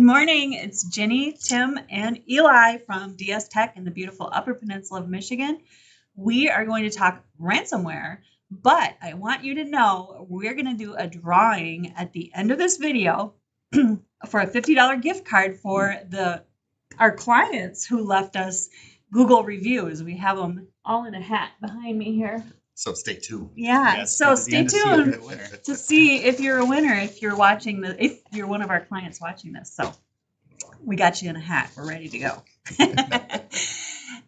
Good morning. It's Ginny, Tim, and Eli from DS Tech in the beautiful Upper Peninsula of Michigan. We are going to talk ransomware, but I want you to know we're going to do a drawing at the end of this video for a $50 gift card for our clients who left us Google reviews. We have them all in a hat behind me here. So stay tuned. Yeah, Yes, so at the stay end tuned to see to see if you're a winner, if you're one of our clients watching this. So we got you in a hat. We're ready to go.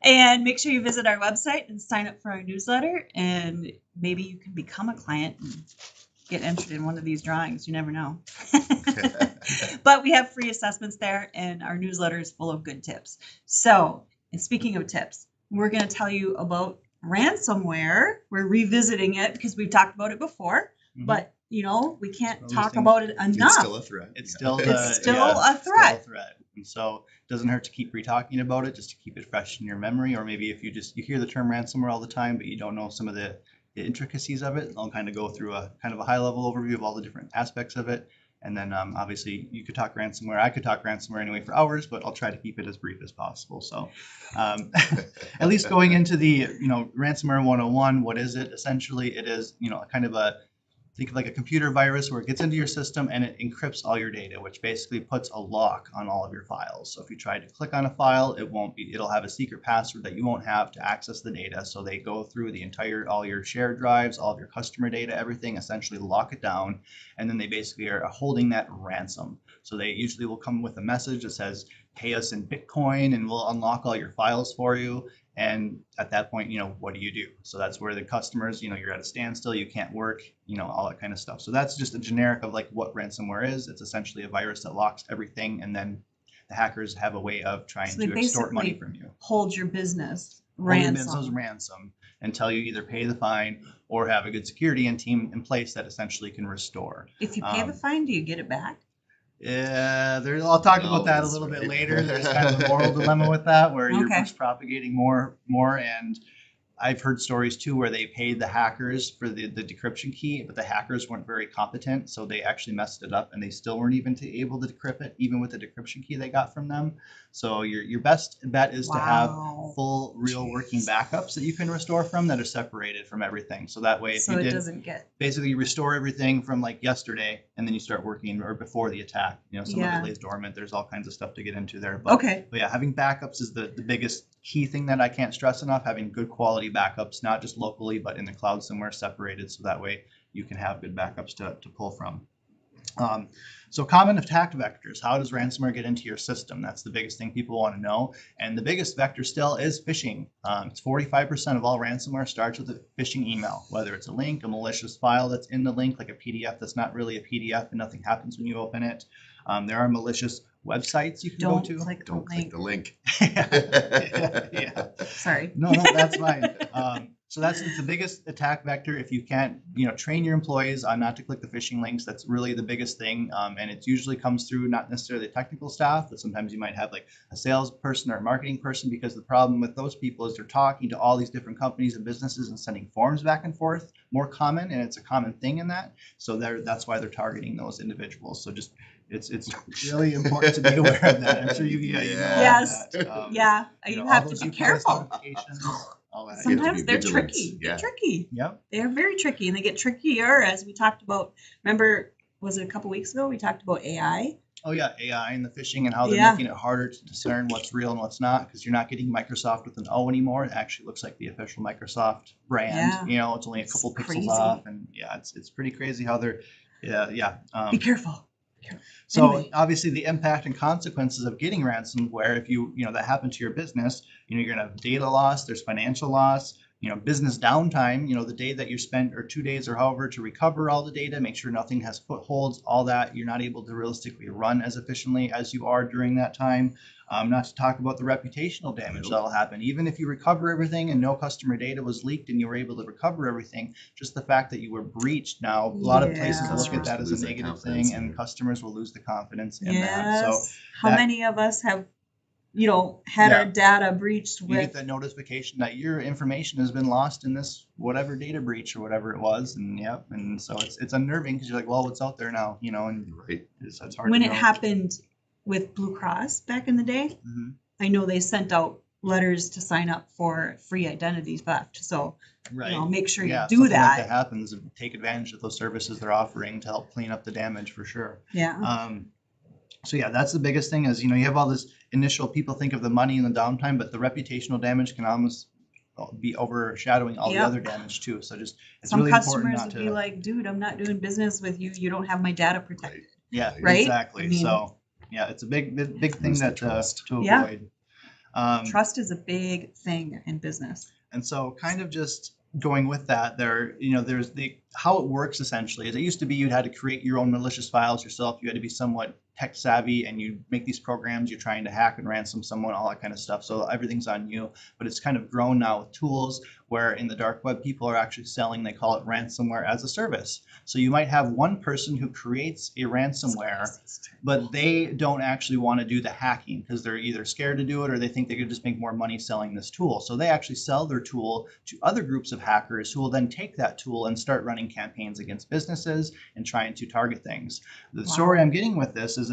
And make sure you visit our website and sign up for our newsletter, and maybe you can become a client and get entered in one of these drawings. You never know. But we have free assessments there, and our newsletter is full of good tips. So, and speaking of tips, we're going to tell you about ransomware. We're revisiting it because we've talked about it before, but we can't talk about it enough. It's still a threat. It's still a still threat. a threat. And so it doesn't hurt to keep re-talking about it just to keep it fresh in your memory. Or maybe if you hear the term ransomware all the time, but you don't know some of the intricacies of it, I'll kind of go through a kind of a high level overview of all the different aspects of it. And then obviously you could talk ransomware. I could talk ransomware anyway for hours, but I'll try to keep it as brief as possible. So at least going into the, ransomware 101, what is it? Essentially, it is, kind of think of like a computer virus where it gets into your system and it encrypts all your data, which basically puts a lock on all of your files. So if you try to click on a file, it'll have a secret password that you won't have to access the data. So they go through all your shared drives, all of your customer data, everything, essentially lock it down. And then they basically are holding that ransom. So they usually will come with a message that says, pay us in Bitcoin and we'll unlock all your files for you. And at that point, what do you do? So that's where the customers, you're at a standstill, you can't work, all that kind of stuff. So that's just a generic of like what ransomware is. It's essentially a virus that locks everything, and then the hackers have a way of trying to extort money from you. Hold your business ransom until you either pay the fine or have a good security and team in place that essentially can restore. If you pay the fine, do you get it back? Yeah, I'll talk about that a little bit later. There's kind of a moral dilemma with that, where you're just propagating more, and I've heard stories too where they paid the hackers for the decryption key, but the hackers weren't very competent, so they actually messed it up, and they still weren't even able to decrypt it, even with the decryption key they got from them. So your best bet is to have full, real working backups that you can restore from that are separated from everything. So that way, basically you restore everything from like yesterday, and then you start working or before the attack. Some of it lays dormant. There's all kinds of stuff to get into there. But yeah, having backups is the biggest key thing that I can't stress enough. Having good quality backups, not just locally, but in the cloud somewhere separated, so that way you can have good backups to pull from. So common attack vectors. How does ransomware get into your system? That's the biggest thing people want to know. And the biggest vector still is phishing. It's 45% of all ransomware starts with a phishing email, whether it's a link, a malicious file that's in the link, like a PDF that's not really a PDF and nothing happens when you open it. There are malicious websites you can go to. Don't click the link. Yeah. Sorry. No, that's fine. So that's the biggest attack vector. If you can't, train your employees on not to click the phishing links, that's really the biggest thing. And it usually comes through not necessarily the technical staff, but sometimes you might have like a salesperson or a marketing person, because the problem with those people is they're talking to all these different companies and businesses and sending forms back and forth, more common, and it's a common thing in that. So that's why they're targeting those individuals. So just it's really important to be aware of that. I'm sure you know yes. That. You have to be careful. Sometimes they're tricky. Yeah. They're tricky. Yep. They're very tricky, and they get trickier as we talked about. Remember, was it a couple weeks ago we talked about AI? Oh yeah, AI and the phishing and how they're making it harder to discern what's real and what's not, because you're not getting Microsoft with an O anymore. It actually looks like the official Microsoft brand. Yeah. It's only a couple pixels off, and it's pretty crazy how they're be careful. So obviously the impact and consequences of getting ransomware, if that happened to your business, you're gonna have data loss, there's financial loss, business downtime, the day that you spent, or 2 days or however, to recover all the data, make sure nothing has footholds, all that. You're not able to realistically run as efficiently as you are during that time. Not to talk about the reputational damage that'll happen. Even if you recover everything and no customer data was leaked and you were able to recover everything, just the fact that you were breached now, a lot of places look at that as a negative thing, and customers will lose the confidence in that. So how many of us have had our data breached with... You get that notification that your information has been lost in this whatever data breach or whatever it was, and so it's unnerving, because you're like, well, what's out there now, and right. it's hard when to it know. happened with Blue Cross back in the day, Mhm. I know they sent out letters to sign up for free identity theft. So, Right. make sure you Yeah, do something like that. that happens, take advantage of those services they're offering to help clean up the damage for sure. Yeah. So yeah, that's the biggest thing is, you have all this initial, people think of the money and the downtime, but the reputational damage can almost be overshadowing all the Yep. other damage too. So just, it's Some really important customers not would to. be like, dude, I'm not doing business with you. You don't have my data protected. Yeah, Right? exactly. I mean- So yeah, it's a big thing Lose the that trust. to Yeah. avoid. Trust is a big thing in business. And so kind of just going with that, there's how it works essentially is it used to be you had to create your own malicious files yourself. You had to be somewhat tech savvy and you make these programs, you're trying to hack and ransom someone, all that kind of stuff. So everything's on you. But it's kind of grown now with tools where in the dark web, people are actually selling, they call it ransomware as a service. So you might have one person who creates a ransomware, but they don't actually want to do the hacking because they're either scared to do it or they think they could just make more money selling this tool. So they actually sell their tool to other groups of hackers who will then take that tool and start running campaigns against businesses and trying to target things. The story I'm getting with this is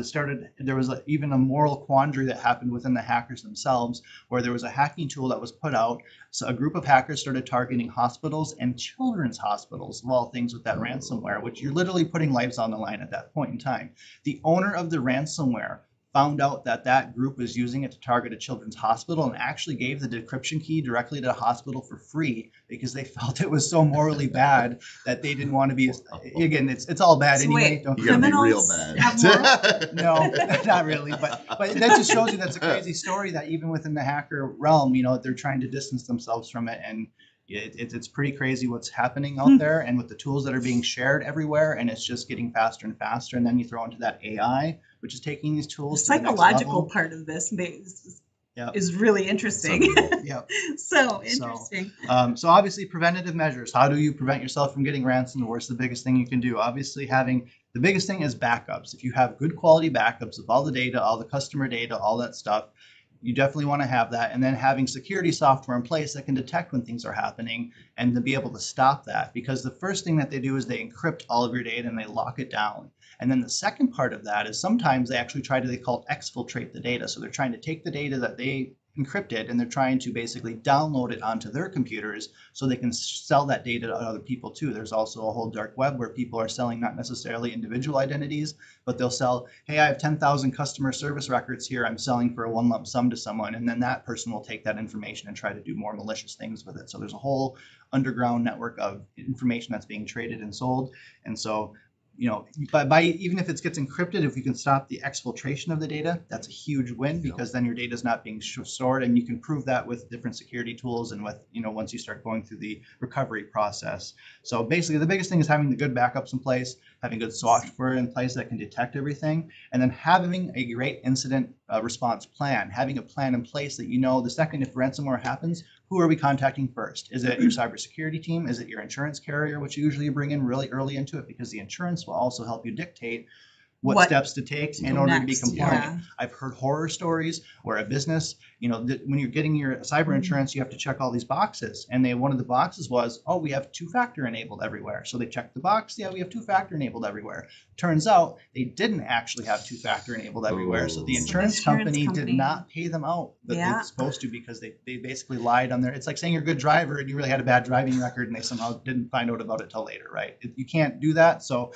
there was even a moral quandary that happened within the hackers themselves where there was a hacking tool that was put out. So a group of hackers started targeting hospitals and children's hospitals of all things with that ransomware, which you're literally putting lives on the line at that point in time. The owner of the ransomware found out that that group was using it to target a children's hospital and actually gave the decryption key directly to the hospital for free because they felt it was so morally bad that they didn't want to be. Again, it's all bad So anyway. wait, Don't You gotta be real Criminals have bad. no, not really. But that just shows you that's a crazy story that even within the hacker realm, they're trying to distance themselves from it. And it's pretty crazy what's happening out there and with the tools that are being shared everywhere. And it's just getting faster and faster. And then you throw into that AI, which is taking these The tools to the next psychological level. part of this Yep. is really interesting. Yep. So interesting. So obviously preventative measures. How do you prevent yourself from getting ransomware? What's the biggest thing you can do? Obviously the biggest thing is backups. If you have good quality backups of all the data, all the customer data, all that stuff, you definitely want to have that. And then having security software in place that can detect when things are happening and to be able to stop that. Because the first thing that they do is they encrypt all of your data and they lock it down. And then the second part of that is sometimes they actually they call it exfiltrate the data. So they're trying to take the data that they encrypted and they're trying to basically download it onto their computers so they can sell that data to other people too. There's also a whole dark web where people are selling not necessarily individual identities, but they'll sell, hey, I have 10,000 customer service records here. I'm selling for a one lump sum to someone. And then that person will take that information and try to do more malicious things with it. So there's a whole underground network of information that's being traded and sold. And so by even if it gets encrypted, if you can stop the exfiltration of the data, that's a huge win because then your data is not being stored, and you can prove that with different security tools and with once you start going through the recovery process. So basically, the biggest thing is having the good backups in place, having good software in place that can detect everything, and then having a great incident response plan, having a plan in place that the second if ransomware happens, who are we contacting first? Is it your cybersecurity team? Is it your insurance carrier, which you usually bring in really early into it because the insurance will also help you dictate what steps to take in order to be compliant. Yeah. I've heard horror stories where a business, when you're getting your cyber insurance, you have to check all these boxes. And one of the boxes was, oh, we have two-factor enabled everywhere. So they checked the box. Yeah, we have two-factor enabled everywhere. Turns out they didn't actually have two-factor enabled everywhere. So the insurance company did not pay them out that they were supposed to because they basically lied on it's like saying you're a good driver and you really had a bad driving record and they somehow didn't find out about it till later, right? You can't do that. So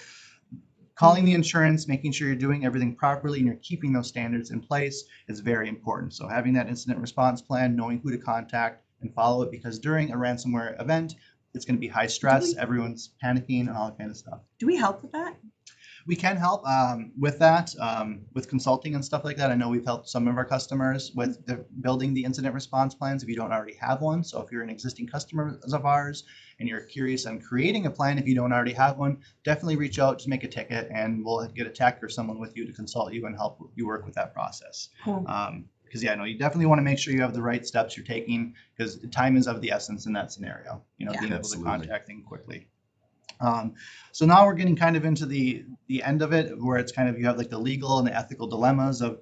calling the insurance, making sure you're doing everything properly and you're keeping those standards in place is very important. So having that incident response plan, knowing who to contact and follow it, because during a ransomware event, it's going to be high stress, everyone's panicking and all that kind of stuff. Do we help with that? We can help with that, with consulting and stuff like that. I know we've helped some of our customers with building the incident response plans if you don't already have one. So if you're an existing customer of ours and you're curious on creating a plan, if you don't already have one, definitely reach out, just make a ticket, and we'll get a tech or someone with you to consult you and help you work with that process. Cool. Because you definitely want to make sure you have the right steps you're taking because time is of the essence in that scenario. Being able to contact them quickly. So now we're getting kind of into the end of it where it's kind of you have like the legal and the ethical dilemmas of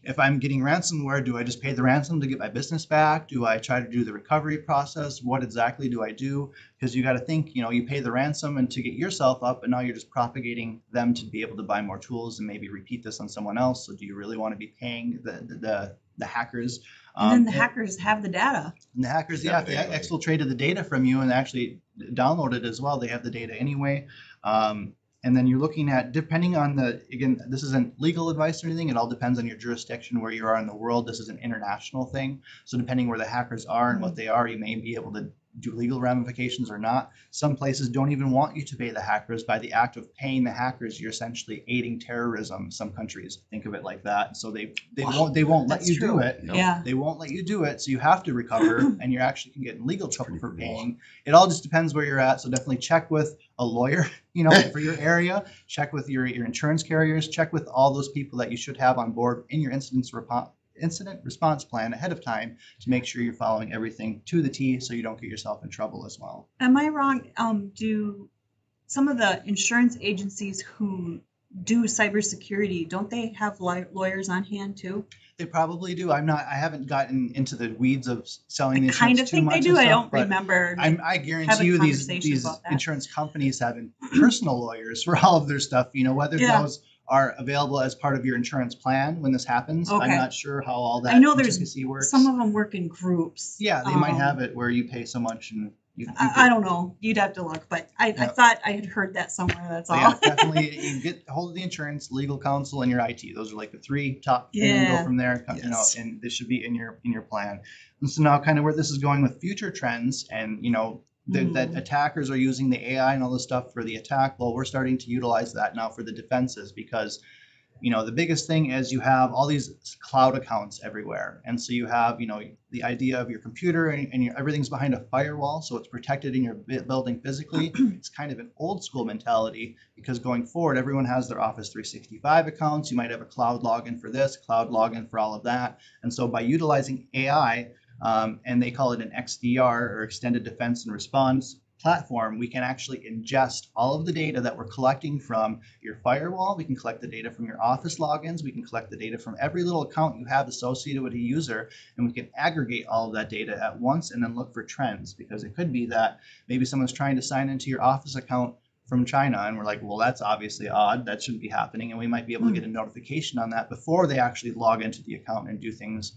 if I'm getting ransomware, do I just pay the ransom to get my business back? Do I try to do the recovery process? What exactly do I do? Because you got to think, you pay the ransom and to get yourself up, but now you're just propagating them to be able to buy more tools and maybe repeat this on someone else. So do you really want to be paying the hackers? And then the hackers have the data. And the hackers, if they exfiltrated the data from you and actually downloaded it as well, they have the data anyway. And then you're looking at, depending on again, this isn't legal advice or anything. It all depends on your jurisdiction, where you are in the world. This is an international thing. So depending where the hackers are and what they are, you may be able to do legal ramifications or not. Some places don't even want you to pay the hackers. By the act of paying the hackers, you're essentially aiding terrorism. Some countries think of it like that. So they won't let you do it. Yeah. They won't let you do it. So you have to recover, and you actually can get in legal trouble for paying. It all just depends where you're at. So definitely check with a lawyer, for your area. Check with your insurance carriers. Check with all those people that you should have on board in your incident response plan ahead of time to make sure you're following everything to the T, so you don't get yourself in trouble as well. Am I wrong? Do some of the insurance agencies who do cybersecurity, don't they have lawyers on hand too? They probably do. I haven't gotten into the weeds of selling the I kind insurance of think they do. I don't remember. I guarantee you these insurance companies have personal lawyers for all of their stuff, whether those are available as part of your insurance plan when this happens. Okay. I'm not sure how all that intricacy works. Some of them work in groups. Yeah, they might have it where you pay so much and I don't know. You'd have to look, but I thought I had heard that somewhere. That's all. Yeah, definitely. You get a hold of the insurance, legal counsel, and your IT. Those are like the three top. And go from there. Yes. And this should be in your plan. And so now, kind of where this is going with future trends, and that attackers are using the AI and all this stuff for the attack. Well, we're starting to utilize that now for the defenses, because the biggest thing is you have all these cloud accounts everywhere. And so you have, the idea of your computer and everything's behind a firewall. So it's protected in your building physically. It's kind of an old school mentality, because going forward, everyone has their Office 365 accounts. You might have a cloud login for this, cloud login for all of that. And so by utilizing AI, and they call it an XDR, or Extended Defense and Response platform, we can actually ingest all of the data that we're collecting from your firewall. We can collect the data from your Office logins. We can collect the data from every little account you have associated with a user, and we can aggregate all of that data at once and then look for trends, because it could be that maybe someone's trying to sign into your Office account from China, and we're like, well, that's obviously odd. That shouldn't be happening. And we might be able to get a notification on that before they actually log into the account and do things.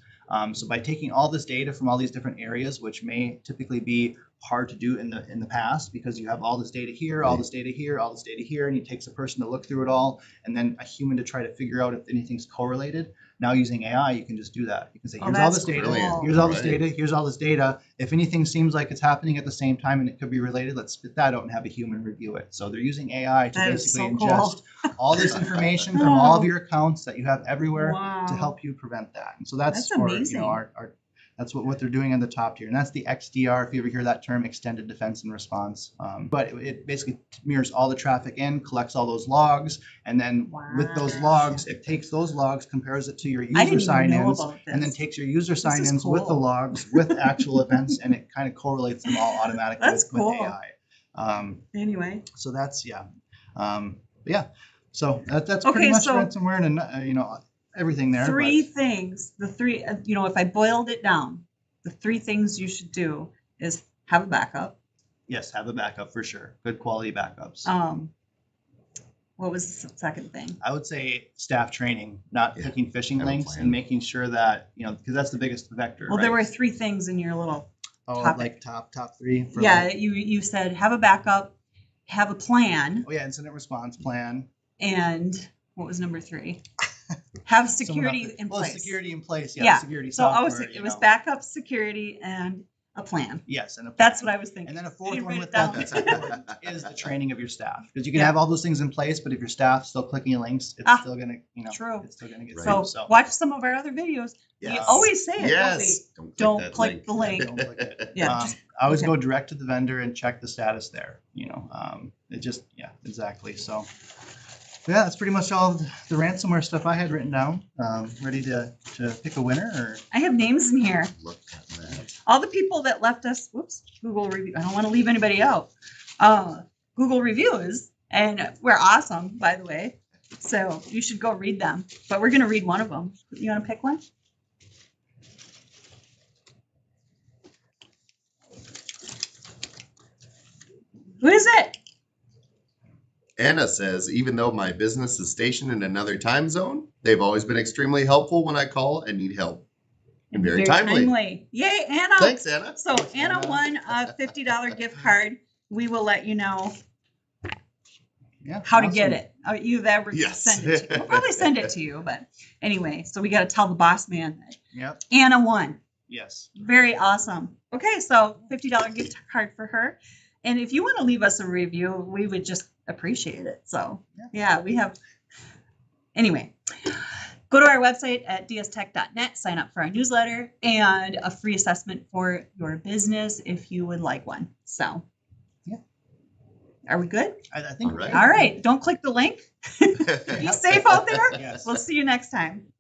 So by taking all this data from all these different areas, which may typically be hard to do in the past, because you have all this data here, all this data here, all this data here, and it takes a person to look through it all, and then a human to try to figure out if anything's correlated. Now using AI, you can just do that. You can say, here's all this data, here's all this data, here's all this data. If anything seems like it's happening at the same time and it could be related, let's spit that out and have a human review it. So they're using AI to basically ingest all this information from all of your accounts that you have everywhere to help you prevent that. And so that's amazing. That's what they're doing on the top tier. And that's the XDR, if you ever hear that term, Extended Defense and Response. But it basically mirrors all the traffic in, collects all those logs, and then with those logs, it takes those logs, compares it to your user sign-ins, and then takes your user sign-ins with the logs, with actual events, and it kind of correlates them all automatically with AI. Anyway. So that's, So that's pretty much ransomware, and everything there. Three things. The three, if I boiled it down, the three things you should do is have a backup. Yes, have a backup for sure. Good quality backups. What was the second thing? I would say staff training, not picking phishing links, and making sure that, because that's the biggest vector. Well, there were three things in your little topic. Like top three? You said have a backup, have a plan. Oh, yeah, incident response plan. And what was number 3? Have security in place. Well, security in place. Yeah. Security software. It was backup, security, and a plan. Yes, and a plan. That's what I was thinking. And then a fourth one with that that's important is the training of your staff, because you can have all those things in place, but if your staff's still clicking links, it's still gonna, true. It's still gonna get so watch some of our other videos. Yes. We always say it. Yes. Don't click the link. Don't click it. Yeah. I always go direct to the vendor and check the status there. It just exactly. So. Yeah, that's pretty much all the ransomware stuff I had written down. Ready to pick a winner? Or I have names in here. Look at that. All the people that left us, Google review. I don't want to leave anybody out. Google reviews, and we're awesome, by the way. So you should go read them. But we're going to read one of them. You want to pick one? Who is it? Anna says, even though my business is stationed in another time zone, they've always been extremely helpful when I call and need help. And very timely. Yay, Anna. Thanks, Anna. So Anna won a $50 gift card. We will let you know how to get it. You've ever send it to you. We'll probably send it to you. But anyway, so we got to tell the boss man that Anna won. Yes. Very awesome. Okay, so $50 gift card for her. And if you want to leave us a review, we would just appreciate it. So yeah, we have. Anyway, go to our website at dstech.net, sign up for our newsletter, and a free assessment for your business if you would like one. So are we good? I think. All right. All right. Don't click the link. Be safe out there. Yes. We'll see you next time.